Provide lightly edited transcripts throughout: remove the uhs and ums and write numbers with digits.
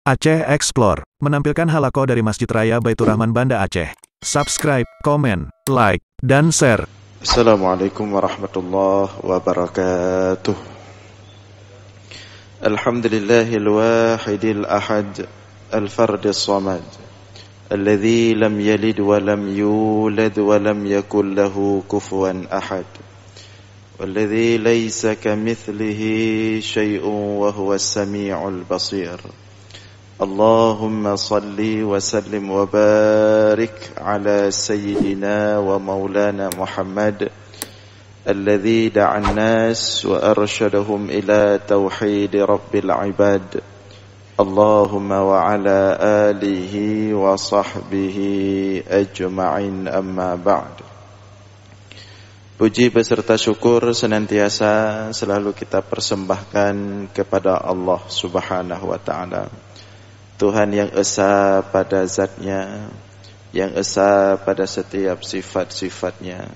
Aceh Explore menampilkan halaqah dari Masjid Raya Baitur Rahman Banda Aceh. Subscribe, komen, like, dan share. Assalamualaikum warahmatullahi wabarakatuh. Alhamdulillahil wahidil ahad, al-fardis samad, alladzi lam yalid wa lam yulad wa lam yakul lahu kufuwan ahad. Walladzi laysa kamithlihi syai'un wa huwas sami'ul basir. Allahumma salli wa sallim wa barik ala sayyidina wa maulana Muhammad alladhi da'an nas wa arsyadahum ila tauhid rabbil ibad. Allahumma wa ala alihi wa sahbihi ajma'in, amma ba'd. Puji beserta syukur senantiasa selalu kita persembahkan kepada Allah Subhanahu wa ta'ala, Tuhan yang esa pada zatnya, yang esa pada setiap sifat-sifatnya,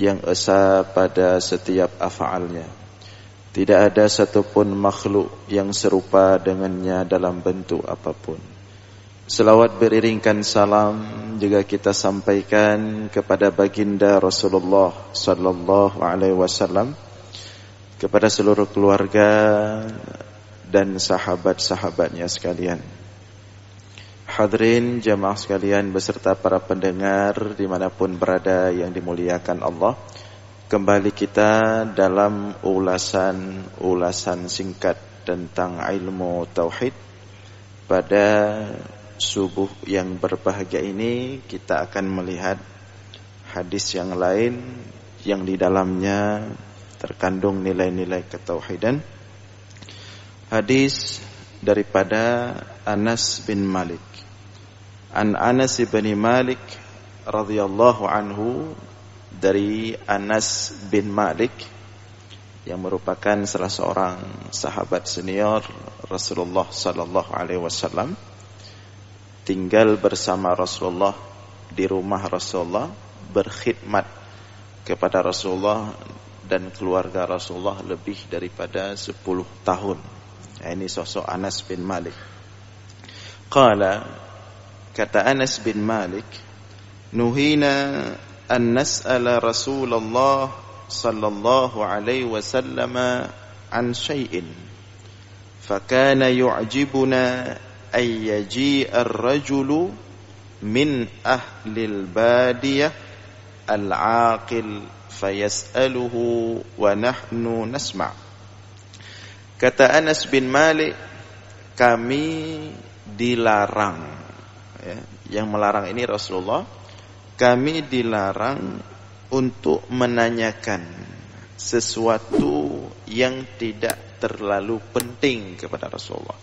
yang esa pada setiap af'alnya. Tidak ada satupun makhluk yang serupa dengannya dalam bentuk apapun. Selawat beriringkan salam juga kita sampaikan kepada baginda Rasulullah sallallahu alaihi wasallam, kepada seluruh keluarga dan sahabat-sahabatnya sekalian. Hadirin jamaah sekalian beserta para pendengar dimanapun berada yang dimuliakan Allah, kembali kita dalam ulasan singkat tentang ilmu tauhid. Pada subuh yang berbahagia ini kita akan melihat hadis yang lain yang di dalamnya terkandung nilai-nilai ketauhidan. Hadis daripada Anas bin Malik. An Anas bin Malik radhiyallahu anhu, dari Anas bin Malik yang merupakan salah seorang sahabat senior Rasulullah sallallahu alaihi wasallam, tinggal bersama Rasulullah di rumah Rasulullah, berkhidmat kepada Rasulullah dan keluarga Rasulullah lebih daripada 10 tahun. Ini sosok Anas bin Malik. Qala, kata Anas bin Malik, nuhina an nas'ala Rasulullah sallallahu alaihi wasallam an syai'in fakana yu'jibuna ay yaji'a ar-rajulu min ahlil badiyah al-aqil fayas'aluhu wa nahnu nasma'. Kata Anas bin Malik, kami dilarang, ya, yang melarang ini Rasulullah, kami dilarang untuk menanyakan sesuatu yang tidak terlalu penting kepada Rasulullah.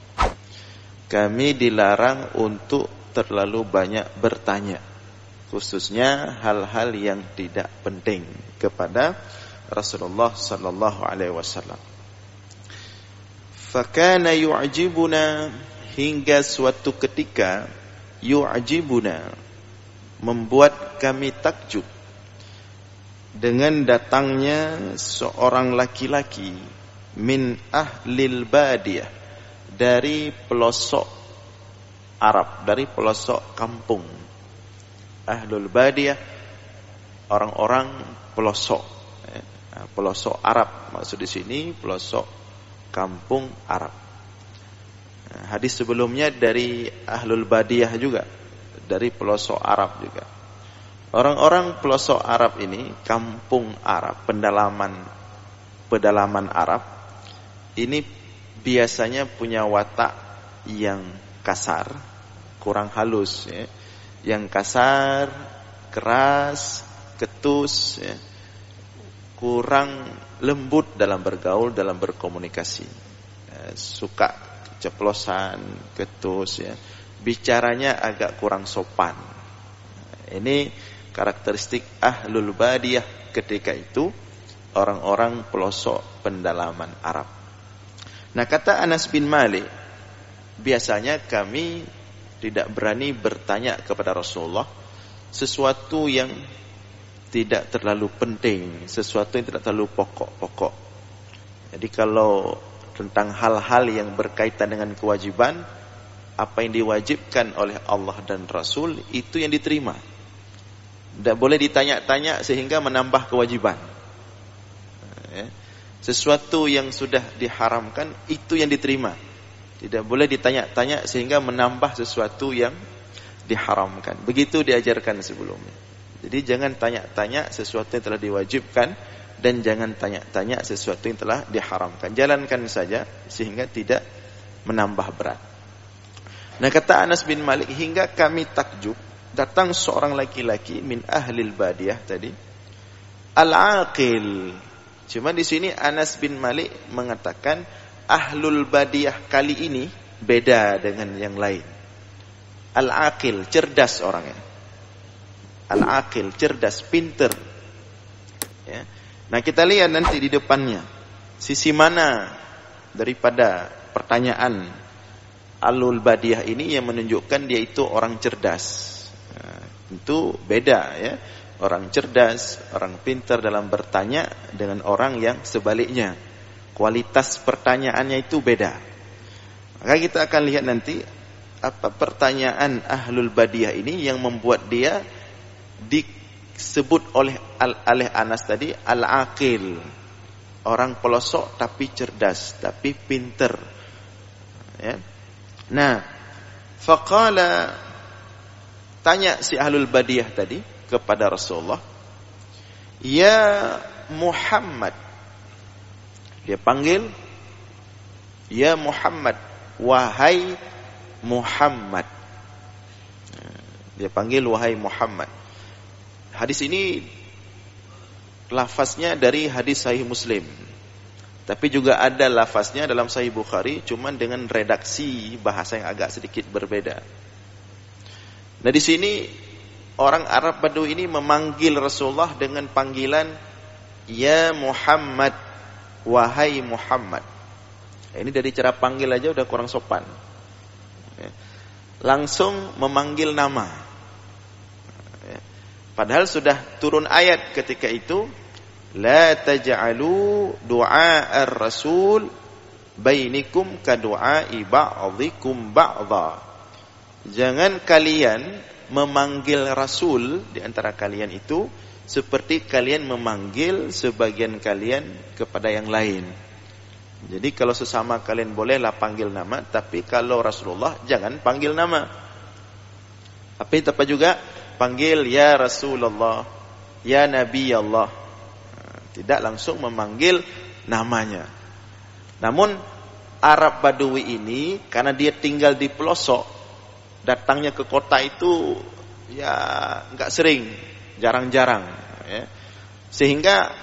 Kami dilarang untuk terlalu banyak bertanya, khususnya hal-hal yang tidak penting kepada Rasulullah sallallahu alaihi wasallam. Fakana yu'jibuna, hingga suatu ketika yu'jibuna, membuat kami takjub dengan datangnya seorang laki-laki min ahlil badiyah, dari pelosok Arab, dari pelosok kampung. Ahlul badiyah, orang-orang pelosok, pelosok Arab maksud di sini, pelosok kampung Arab. Hadis sebelumnya dari ahlul badiyah juga, dari pelosok Arab juga. Orang-orang pelosok Arab ini, kampung Arab, pedalaman Arab ini biasanya punya watak yang kasar, kurang halus, ya. Yang kasar, keras, ketus, ya. Kurang lembut dalam bergaul, dalam berkomunikasi, suka ceplosan, ketus, ya. Bicaranya agak kurang sopan. Ini karakteristik ahlul badiyah ketika itu, orang-orang pelosok pendalaman Arab. Nah, kata Anas bin Malik, biasanya kami tidak berani bertanya kepada Rasulullah sesuatu yang tidak terlalu penting, sesuatu yang tidak terlalu pokok-pokok. Jadi kalau tentang hal-hal yang berkaitan dengan kewajiban, apa yang diwajibkan oleh Allah dan Rasul itu yang diterima. Tidak boleh ditanya-tanya sehingga menambah kewajiban. Sesuatu yang sudah diharamkan itu yang diterima. Tidak boleh ditanya-tanya sehingga menambah sesuatu yang diharamkan. Begitu diajarkan sebelumnya. Jadi jangan tanya-tanya sesuatu yang telah diwajibkan dan jangan tanya-tanya sesuatu yang telah diharamkan. Jalankan saja sehingga tidak menambah berat. Nah, kata Anas bin Malik, hingga kami takjub, datang seorang laki-laki min ahlil badiyah tadi, al-aqil. Cuma di sini Anas bin Malik mengatakan ahlul badiyah kali ini beda dengan yang lain. Al-aqil, cerdas orangnya. Al-aqil, cerdas, pinter. Ya. Nah, kita lihat nanti di depannya sisi mana daripada pertanyaan alul badiyah ini yang menunjukkan dia itu orang cerdas. Nah, itu beda ya. Orang cerdas, orang pintar dalam bertanya dengan orang yang sebaliknya. Kualitas pertanyaannya itu beda. Maka kita akan lihat nanti apa pertanyaan ahlul badiyah ini yang membuat dia disebut oleh Anas tadi al-aqil. Orang pelosok tapi cerdas, tapi pintar. Ya. Nah, faqala, tanya si ahlul badiyah tadi kepada Rasulullah, ya Muhammad. Dia panggil, ya Muhammad, wahai Muhammad. Dia panggil wahai Muhammad. Hadis ini lafaznya dari hadis Sahih Muslim. Tapi juga ada lafaznya dalam Sahih Bukhari, cuman dengan redaksi bahasa yang agak sedikit berbeda. Nah, di sini orang Arab Badui ini memanggil Rasulullah dengan panggilan ya Muhammad, wahai Muhammad. Ini dari cara panggil aja udah kurang sopan. Langsung memanggil nama. Padahal sudah turun ayat ketika itu, la taj'alu du'a ar-rasul bainikum ka du'ai ba'dhikum ba'dha. Jangan kalian memanggil rasul di antara kalian itu seperti kalian memanggil sebagian kalian kepada yang lain. Jadi kalau sesama kalian bolehlah panggil nama, tapi kalau Rasulullah jangan panggil nama. Apa juga panggil ya Rasulullah, ya Nabi Allah. Tidak langsung memanggil namanya. Namun Arab Badui ini karena dia tinggal di pelosok, datangnya ke kota itu ya enggak sering, jarang-jarang ya. Sehingga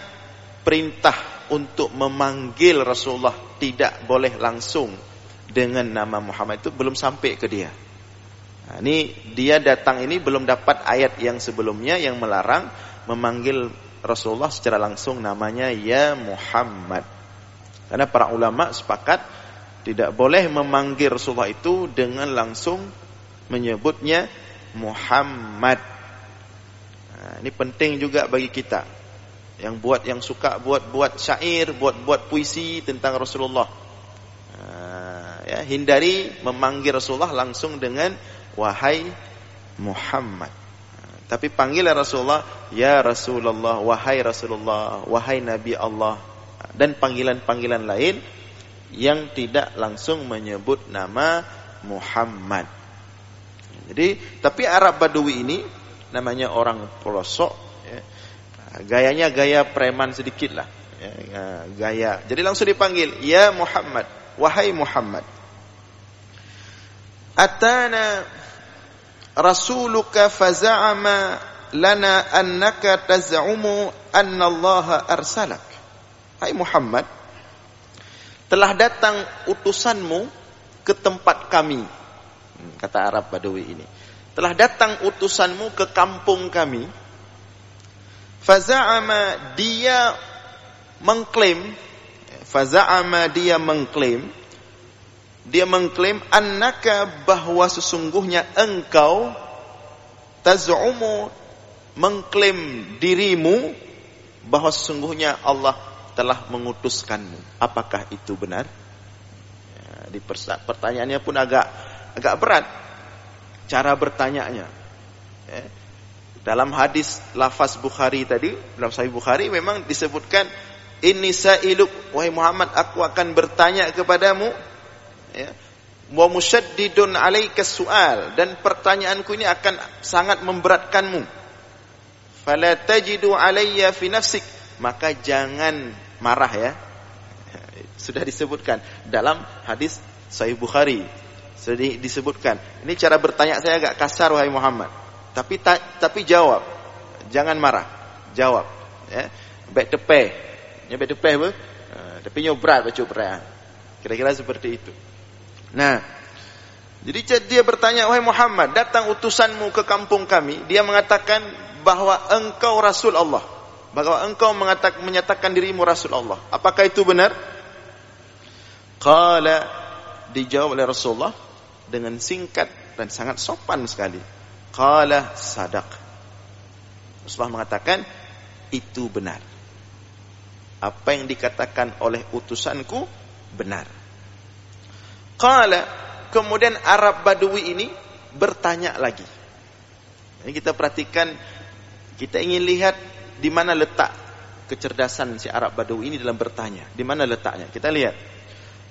perintah untuk memanggil Rasulullah tidak boleh langsung dengan nama Muhammad itu belum sampai ke dia. Nah, ini dia datang ini belum dapat ayat yang sebelumnya yang melarang memanggil Rasulullah secara langsung namanya ya Muhammad. Karena para ulama sepakat tidak boleh memanggil Rasulullah itu dengan langsung menyebutnya Muhammad. Nah, ini penting juga bagi kita yang suka buat syair, buat puisi tentang Rasulullah. Ya, hindari memanggil Rasulullah langsung dengan wahai Muhammad. Tapi panggilah Rasulullah ya Rasulullah, wahai Rasulullah, wahai Nabi Allah, dan panggilan-panggilan lain yang tidak langsung menyebut nama Muhammad. Jadi, tapi Arab Badui ini namanya orang pelosok ya. Gayanya gaya preman sedikit lah ya, gaya. Jadi langsung dipanggil ya Muhammad, wahai Muhammad. Atana rasuluka faza'ama lana annaka taz'umu anna Allah arsalak. Hai Muhammad, telah datang utusanmu ke tempat kami. Kata Arab Badui ini, telah datang utusanmu ke kampung kami. Faza'ama, dia mengklaim, dia mengklaim annaka, bahwa sesungguhnya engkau, taz'umu, mengklaim dirimu bahwa sesungguhnya Allah telah mengutuskanmu. Apakah itu benar? Ya, pertanyaannya pun agak agak berat cara bertanyanya. Dalam hadis lafaz Bukhari tadi, dalam Sahih Bukhari memang disebutkan, inni sa'iluk, wahai Muhammad, aku akan bertanya kepadamu, wa musyaddidun 'alaika su'al, dan pertanyaanku ini akan sangat memberatkanmu. Fala tajidu 'alayya fi nafsik, maka jangan marah ya. Sudah disebutkan dalam hadis Sahih Bukhari. Sudah disebutkan. Ini cara bertanya saya agak kasar wahai Muhammad. Tapi jawab. Jangan marah. Jawab, ya. Baik tepeh. Ya baik tepeh apa? Tapi nyobrat baca berat. Kira-kira seperti itu. Nah, jadi dia bertanya, wahai Muhammad, datang utusanmu ke kampung kami, dia mengatakan bahwa engkau Rasul Allah. Bahwa engkau menyatakan dirimu Rasul Allah. Apakah itu benar? Qala, dijawab oleh Rasulullah dengan singkat dan sangat sopan sekali. Qala sadaq. Rasulullah mengatakan itu benar. Apa yang dikatakan oleh utusanku benar. Qala, kemudian Arab Badui ini bertanya lagi. Ini kita perhatikan, kita ingin lihat di mana letak kecerdasan si Arab Badui ini dalam bertanya. Di mana letaknya? Kita lihat.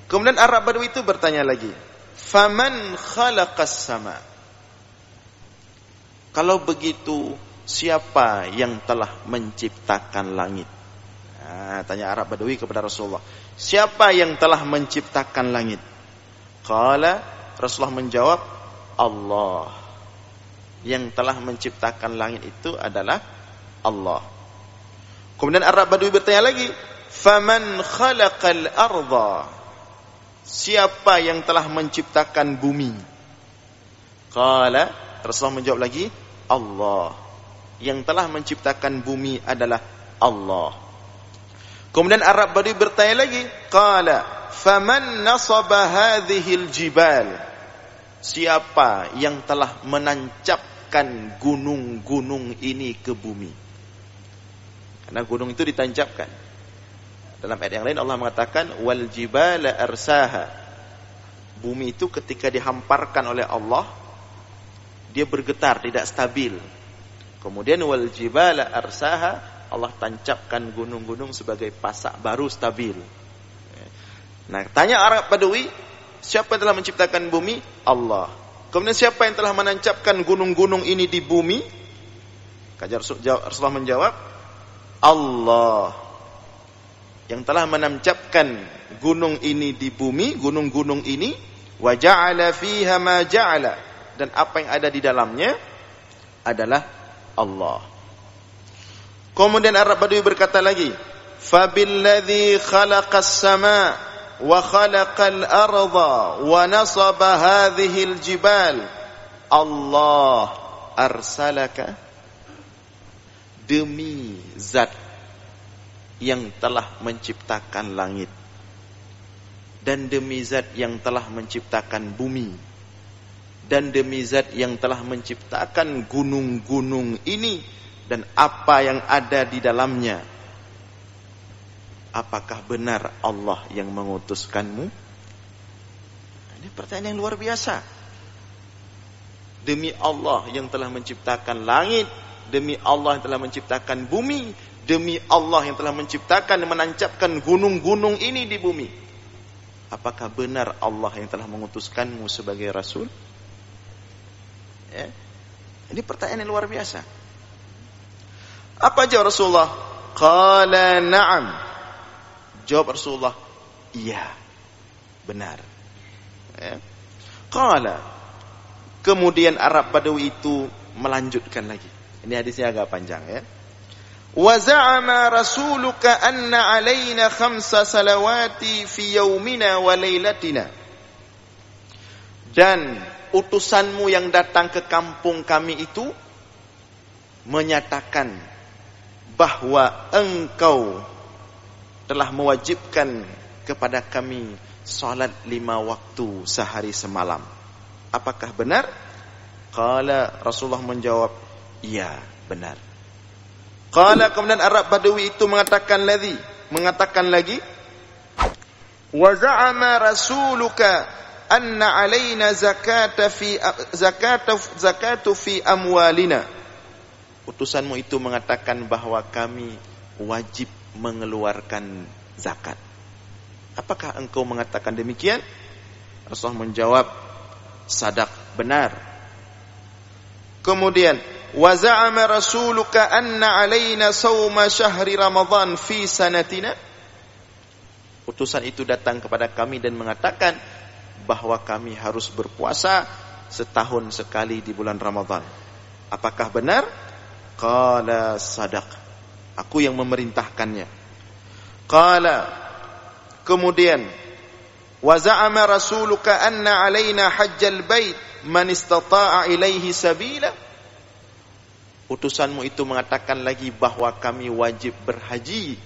Kemudian Arab Badui itu bertanya lagi, faman khalaqas sama? Kalau begitu, siapa yang telah menciptakan langit? Nah, tanya Arab Badui kepada Rasulullah, siapa yang telah menciptakan langit? Qala, Rasulullah menjawab, Allah. Yang telah menciptakan langit itu adalah Allah. Kemudian Arab Badui bertanya lagi, faman khalaqal arda? Siapa yang telah menciptakan bumi? Qala, Rasulullah menjawab lagi, Allah. Yang telah menciptakan bumi adalah Allah. Kemudian Arab Badui bertanya lagi, qala, faman nasaba hadhil jibal? Siapa yang telah menancapkan gunung-gunung ini ke bumi? Karena gunung itu ditancapkan. Dalam ayat yang lain Allah mengatakan wal jibala arsaha. Bumi itu ketika dihamparkan oleh Allah, dia bergetar, tidak stabil. Kemudian wal jibala arsaha, Allah tancapkan gunung-gunung sebagai pasak baru stabil. Nah, tanya Arab Badui, siapa yang telah menciptakan bumi? Allah. Kemudian siapa yang telah menancapkan gunung-gunung ini di bumi? Rasulullah menjawab, Allah. Yang telah menancapkan gunung ini di bumi, gunung-gunung ini, wa ja'ala fiha ma ja'ala, dan apa yang ada di dalamnya adalah Allah. Kemudian Arab Badui berkata lagi, fabilladzi khalaqas sama wa khalaqal arda wa nasaba hadhil jibal, Allah arsalaka, demi zat yang telah menciptakan langit dan demi zat yang telah menciptakan bumi dan demi zat yang telah menciptakan gunung-gunung ini dan apa yang ada di dalamnya, apakah benar Allah yang mengutuskanmu? Ini pertanyaan yang luar biasa. Demi Allah yang telah menciptakan langit, demi Allah yang telah menciptakan bumi, demi Allah yang telah menciptakan dan menancapkan gunung-gunung ini di bumi, apakah benar Allah yang telah mengutuskanmu sebagai Rasul? Ya. Ini pertanyaan yang luar biasa. Apa jawab Rasulullah? Qala na'am. Jawab Rasulullah, iya, benar. Ya. Qala, kemudian Arab Badui itu melanjutkan lagi. Ini hadisnya agak panjang ya. Wa za'ama rasuluka anna alaina 5 salawati fi yaumina wa lailatina. Dan utusanmu yang datang ke kampung kami itu menyatakan bahwa engkau telah mewajibkan kepada kami salat 5 waktu sehari semalam. Apakah benar? Qala, Rasulullah menjawab, iya, benar. Qala, kemudian Arab Badui itu mengatakan lagi, wa za'ama rasuluka anna alaina zakatu fi amwalina. Utusanmu itu mengatakan bahwa kami wajib mengeluarkan zakat. Apakah engkau mengatakan demikian? Rasulullah menjawab, sadaq, benar. Kemudian, wa za'ama rasuluka anna alaina sawma syahri Ramadan fi sanatina. Utusan itu datang kepada kami dan mengatakan bahwa kami harus berpuasa setahun sekali di bulan Ramadan. Apakah benar? Qala sadaq. Aku yang memerintahkannya. Qala, kemudian, wa za'ama rasuluka anna alaina hajjal bait man istata'a ilaihi sabila. Utusanmu itu mengatakan lagi bahwa kami wajib berhaji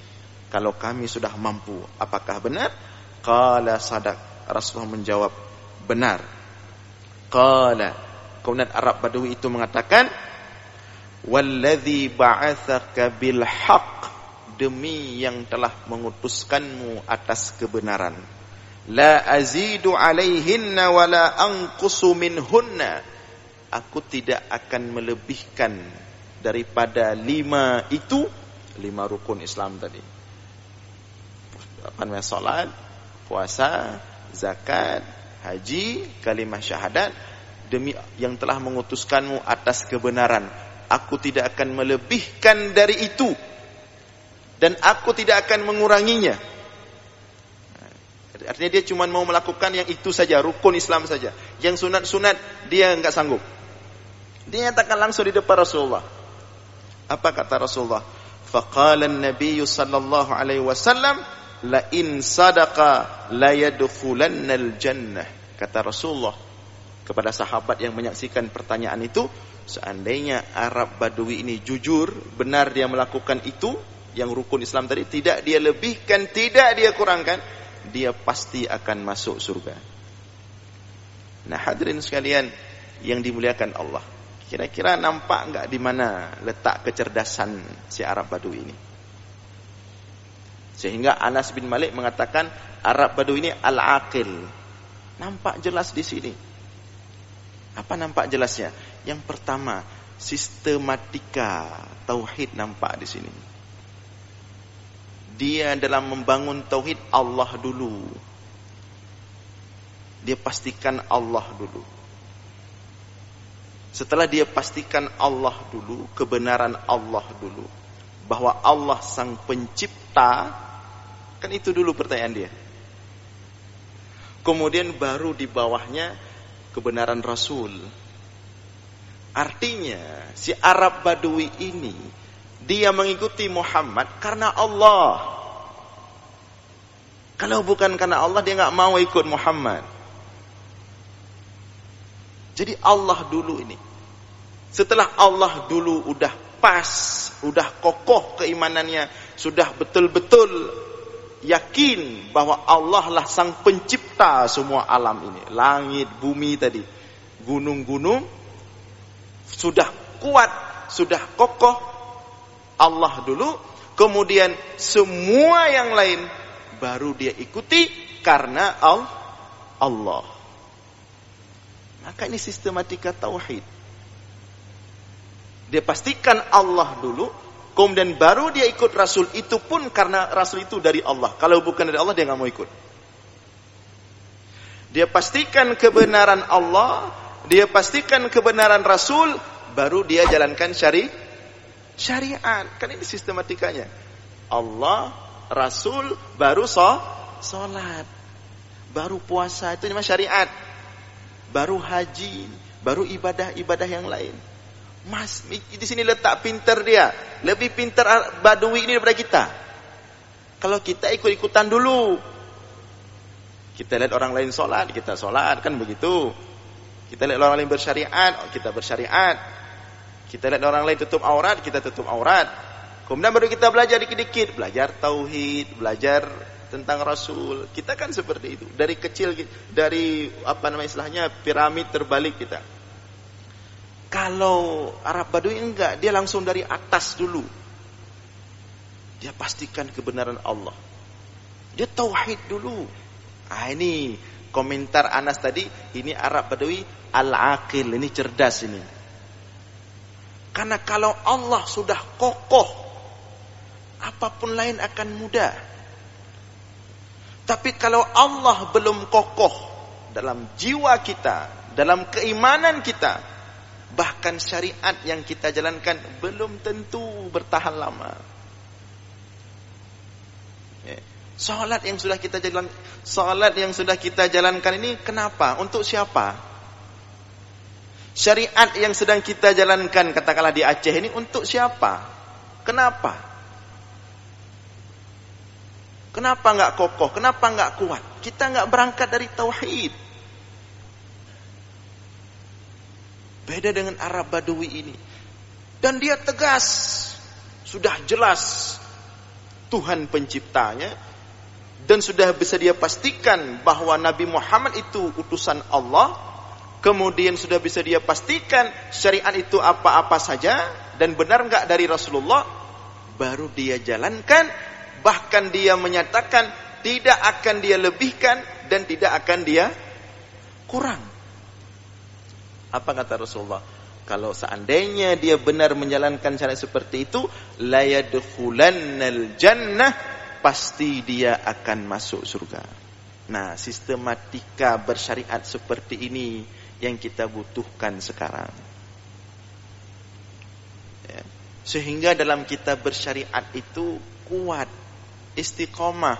kalau kami sudah mampu. Apakah benar? Qala sadaq. Rasulullah menjawab, benar. Qala, kemudian Arab Badui itu mengatakan, walladzi ba'atsaka bil haqq, demi yang telah mengutuskanmu atas kebenaran. La azidu alaihinna wa la anqusu minhunna. Aku tidak akan melebihkan daripada 5 itu, 5 rukun Islam tadi. Apa namanya? Salat, puasa, zakat, haji, kalimah syahadat. Demi yang telah mengutuskanmu atas kebenaran, aku tidak akan melebihkan dari itu, dan aku tidak akan menguranginya. Artinya dia cuma mau melakukan yang itu saja, rukun Islam saja. Yang sunat-sunat dia enggak sanggup. Dia nyatakan langsung di depan Rasulullah. Apa kata Rasulullah? Faqala an-nabiy sallallahu alaihi wasallam, la in sadaqa la yadkhulannal jannah. Kata Rasulullah kepada sahabat yang menyaksikan pertanyaan itu, seandainya Arab Badui ini jujur, benar dia melakukan itu, yang rukun Islam tadi, tidak dia lebihkan, tidak dia kurangkan, dia pasti akan masuk surga. Nah, hadirin sekalian yang dimuliakan Allah, kira-kira nampak enggak di mana letak kecerdasan si Arab Badui ini? Sehingga Anas bin Malik mengatakan Arab Badui ini al-aqil. Nampak jelas di sini. Apa nampak jelasnya? Yang pertama, sistematika tauhid nampak di sini. Dia dalam membangun tauhid Allah dulu. Dia pastikan Allah dulu. Setelah dia pastikan Allah dulu, kebenaran Allah dulu, bahwa Allah sang pencipta, kan itu dulu pertanyaan dia. Kemudian baru di bawahnya kebenaran Rasul. Artinya si Arab Badui ini dia mengikuti Muhammad karena Allah. Kalau bukan karena Allah, dia enggak mau ikut Muhammad. Jadi Allah dulu ini. Setelah Allah dulu udah pas, udah kokoh keimanannya, sudah betul-betul yakin bahwa Allah lah sang pencipta semua alam ini. Langit, bumi tadi, gunung-gunung, sudah kuat, sudah kokoh Allah dulu. Kemudian semua yang lain baru dia ikuti karena Allah. Maka ini sistematika tauhid. Dia pastikan Allah dulu, kemudian baru dia ikut Rasul, itu pun karena Rasul itu dari Allah. Kalau bukan dari Allah, dia nggak mau ikut. Dia pastikan kebenaran Allah, dia pastikan kebenaran Rasul, baru dia jalankan syariat. Kan ini sistematikanya. Allah, Rasul, baru sholat, baru puasa, itu namanya syariat. Baru haji, baru ibadah-ibadah yang lain. Mas, di sini letak pintar dia. Lebih pintar Badui ini daripada kita. Kalau kita ikut-ikutan dulu, kita lihat orang lain sholat, kita sholat, kan begitu. Kita lihat orang lain bersyariat, kita bersyariat. Kita lihat orang lain tutup aurat, kita tutup aurat. Kemudian baru kita belajar dikit-dikit, belajar tauhid, belajar tentang Rasul. Kita kan seperti itu. Dari kecil, dari istilahnya piramid terbalik kita. Kalau Arab Badui enggak, dia langsung dari atas dulu. Dia pastikan kebenaran Allah. Dia tauhid dulu. Ini komentar Anas tadi, ini Arab Badui al-aqil, ini cerdas ini. Karena kalau Allah sudah kokoh, apapun lain akan mudah. Tapi kalau Allah belum kokoh dalam jiwa kita, dalam keimanan kita, bahkan syariat yang kita jalankan belum tentu bertahan lama. Salat yang sudah kita jalankan ini kenapa? Untuk siapa? Syariat yang sedang kita jalankan katakanlah di Aceh ini untuk siapa? Kenapa? Kenapa enggak kokoh? Kenapa enggak kuat? Kita enggak berangkat dari tauhid. Beda dengan Arab Badui ini. Dan dia tegas. Sudah jelas Tuhan penciptanya. Dan sudah bisa dia pastikan bahwa Nabi Muhammad itu utusan Allah. Kemudian sudah bisa dia pastikan syariat itu apa-apa saja. Dan benar enggak dari Rasulullah. Baru dia jalankan. Bahkan dia menyatakan tidak akan dia lebihkan dan tidak akan dia kurang. Apa kata Rasulullah? Kalau seandainya dia benar menjalankan syariat seperti itu, la yadkhulannal jannah, pasti dia akan masuk surga. Nah, sistematika bersyariat seperti ini yang kita butuhkan sekarang. Ya. Sehingga dalam kita bersyariat itu kuat, istiqomah,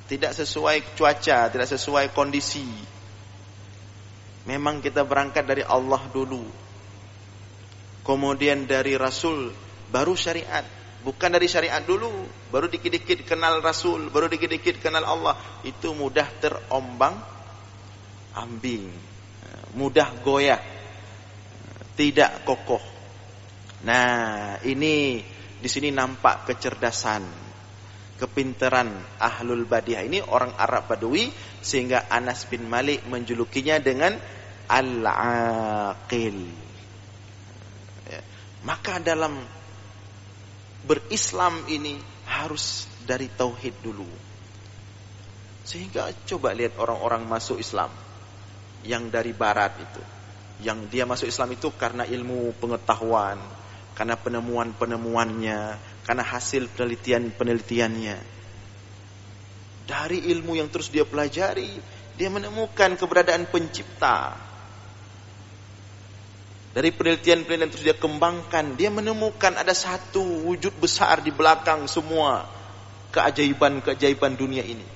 tidak sesuai cuaca, tidak sesuai kondisi. Memang kita berangkat dari Allah dulu, kemudian dari Rasul, baru syariat. Bukan dari syariat dulu, baru dikit-dikit kenal Rasul, baru dikit-dikit kenal Allah. Itu mudah terombang ambing, mudah goyah, tidak kokoh. Nah, ini di sini nampak kecerdasan, kepintaran Ahlul Badiah ini, orang Arab Badui, sehingga Anas bin Malik menjulukinya dengan Al-Aqil. Ya. Maka dalam berislam ini harus dari tauhid dulu. Sehingga coba lihat orang-orang masuk Islam yang dari barat itu, yang dia masuk Islam itu karena ilmu pengetahuan, karena penemuan-penemuannya, karena hasil penelitian-penelitiannya. Dari ilmu yang terus dia pelajari, dia menemukan keberadaan pencipta. Dari penelitian-penelitian terus dia kembangkan, dia menemukan ada satu wujud besar di belakang semua keajaiban-keajaiban dunia ini.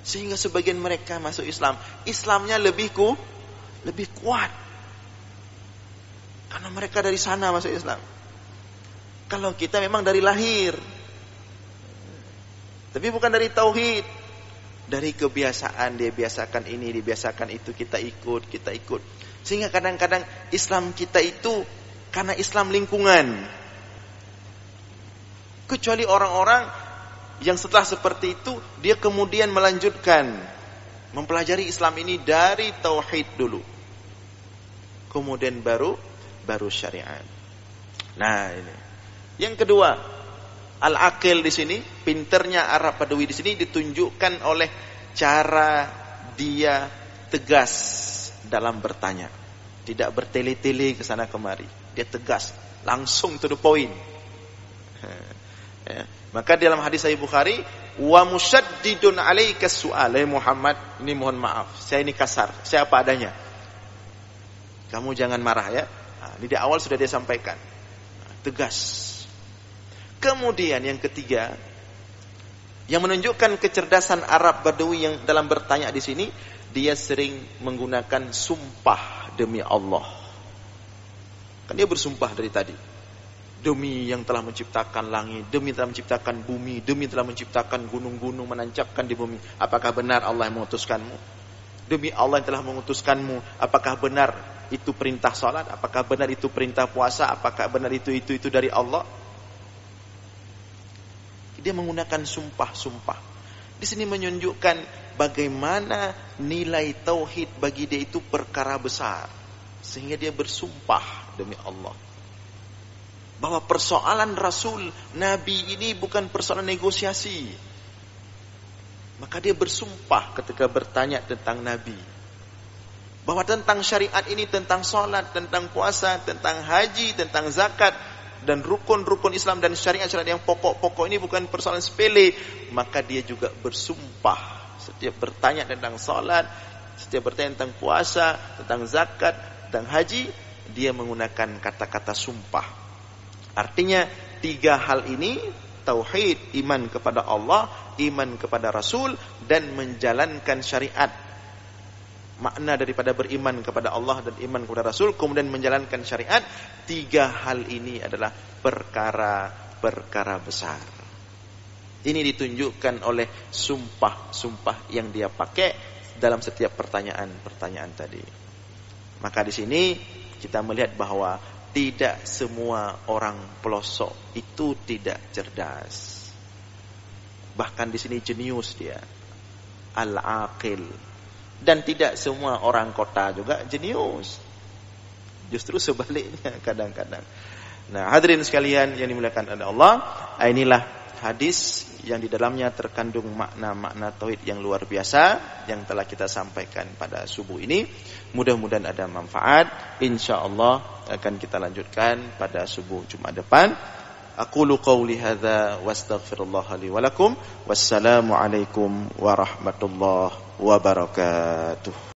Sehingga sebagian mereka masuk Islam, Islamnya lebih kuat. Karena mereka dari sana masuk Islam. Kalau kita memang dari lahir, tapi bukan dari tauhid. Dari kebiasaan, dia biasakan ini, dibiasakan itu, kita ikut. Sehingga kadang-kadang Islam kita itu karena Islam lingkungan. Kecuali orang-orang yang setelah seperti itu, dia kemudian melanjutkan mempelajari Islam ini dari tauhid dulu, kemudian baru syariat. Nah, ini yang kedua, al-aqil di sini, pinternya Arab Badui di sini ditunjukkan oleh cara dia tegas dalam bertanya, tidak bertele-tele ke sana kemari. Dia tegas, langsung to the point. Ya. Maka dalam hadis Sahih Bukhari, wa musyaddidun 'alaika su'al, Muhammad, ini mohon maaf, saya ini kasar, saya apa adanya. Kamu jangan marah ya. Nah, di awal sudah dia sampaikan. Tegas. Kemudian yang ketiga, yang menunjukkan kecerdasan Arab Badui yang dalam bertanya di sini, dia sering menggunakan sumpah demi Allah. Kan dia bersumpah dari tadi. Demi yang telah menciptakan langit, demi telah menciptakan bumi, demi telah menciptakan gunung-gunung menancapkan di bumi. Apakah benar Allah yang mengutuskanmu? Demi Allah yang telah mengutuskanmu, apakah benar itu perintah salat? Apakah benar itu perintah puasa? Apakah benar itu dari Allah? Dia menggunakan sumpah-sumpah. Di sini menunjukkan bagaimana nilai tauhid bagi dia itu perkara besar. Sehingga dia bersumpah demi Allah. Bahwa persoalan Rasul, Nabi ini bukan persoalan negosiasi. Maka dia bersumpah ketika bertanya tentang Nabi, bahwa tentang syariat ini, tentang sholat, tentang puasa, tentang haji, tentang zakat, dan rukun-rukun Islam dan syariat-syariat yang pokok-pokok ini bukan persoalan sepele. Maka dia juga bersumpah setiap bertanya tentang sholat, setiap bertanya tentang puasa, tentang zakat, tentang haji, dia menggunakan kata-kata sumpah. Artinya 3 hal ini, tauhid, iman kepada Allah, iman kepada Rasul, dan menjalankan syariat. Makna daripada beriman kepada Allah dan iman kepada Rasul, kemudian menjalankan syariat, 3 hal ini adalah perkara-perkara besar. Ini ditunjukkan oleh sumpah-sumpah yang dia pakai dalam setiap pertanyaan-pertanyaan tadi. Maka di sini kita melihat bahwa tidak semua orang pelosok itu tidak cerdas. Bahkan di sini jenius dia, al-aqil. Dan tidak semua orang kota juga jenius. Justru sebaliknya kadang-kadang. Nah, hadirin sekalian yang dimuliakan oleh Allah, inilah hadis yang di dalamnya terkandung makna-makna tauhid yang luar biasa yang telah kita sampaikan pada subuh ini. Mudah-mudahan ada manfaat. Insyaallah akan kita lanjutkan pada subuh Jumat depan. Aqulu qawli hadza wastaghfirullah li wa lakum. Wassalamu alaikum warahmatullahi wabarakatuh.